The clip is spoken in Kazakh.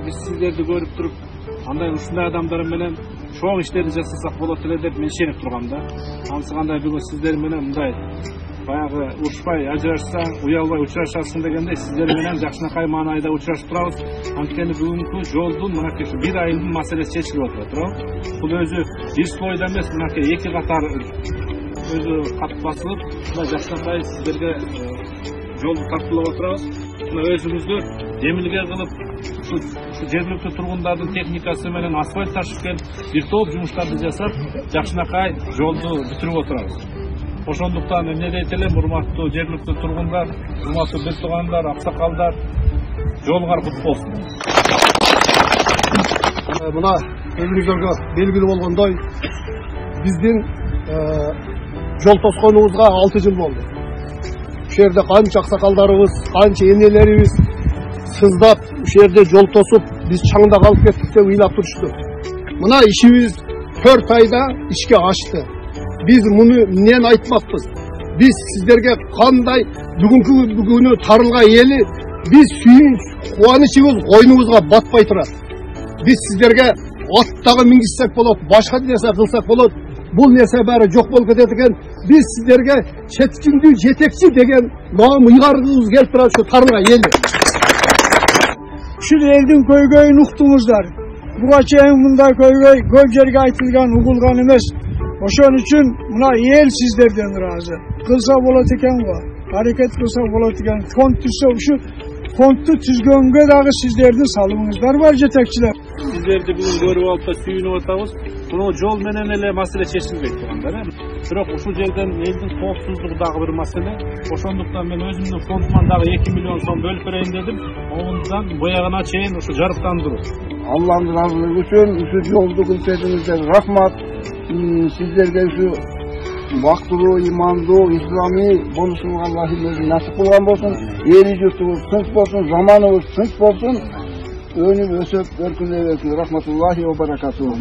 биз сиздерди көрүп туруп, андай ушундай адамдар менен чоң иштерди жасасак болот эле деп мен ишенип тургам да. Анысы кандай бүгүн сиздер менен мындай баягы урушпай, ажырашсаң, уялбай учурашасың дегенде сиздер менен жакшынакай маанайда учурашып турабыз. Анткени бүгүнкү жолдун мынакей 1 айдын маселеси чечилип отурат, туурабы? Бул өзү бир слойдо эмес, мынакей 2 катар өзү кат басылып, мына жакшынакай сиздерге жолду тартуулап отурабыз. Мына өзүңүздөр демилге кылып, ушу жергиликтүү тургундардын техникасы менен асфальт ташып келип, бир топ жумуштарды жасап, жакшынакай жолду бүтүрүп отурабыз. Ошондуктан эмне дейт элем, урматтуу жергиликтүү тургундар, урматтуу бир туугандар, аксакалдар, жолуңар кут болсун. Мына өзүңүздөргө белгилүү болгондой, биздин жол тосконубузга 6 жыл болду. Ушул жерде канча аксакалдарыбыз, канча энелерибиз сыздап, ушул жерде жол тосуп, биз чаңда калып кеттик деп ыйлап турушту. Мына ишибиз 4 айда ишке ашты. Biz bunu neden aytmapпыз? Biz sizlerge kanday bugünü tarılga eli biz suyun kuvanычыбыз oyunumuzga batpay turat. Biz sizlerge attagı mingissek bolot, başka nese kılsak bolot. Bul nese bari jok bolup ketediken biz sizlerge çetkindi jetekçi degen nam uygargыбыз kelip turat şu tarılga eli. Şu eldin köygöyün uqtumuzlar. Buga çeyin munda köygöy köp jerge aytılgan, ukulgan emes. Oşun için buna el sizlerden razı. Kılsa bolat eken var. Hareket kılsa bolat eken. Fond tüzse şu fondu tüzgönge dağı sizlerden salımınızlar var jetekçiler. Sizlerdi bugün görüp alıp da suyunup atabız. Bunu jol menen ele masele çeşilbek turganda. Bирок ушул жерден элдин коопсуздугу дагы бир маселе. Ошондуктан мен өзүмдүн фондуман дагы 2 миллион сом бөлүп берейин дедим. Ондан боягына чейин ушу жарыктандыруу. Allah'ın razılığı üçün şu yoldu külfetinizden rahmat. Sizlerge şu vaktulu, imandu, İslami bonusunu Allah'ın özü nasip olan olsun. Yeri yurtumuz tınç olsun, zamanımız tınç olsun. Önüm ösöp, örkünle versin. Rahmetullahi ve berekatuhu.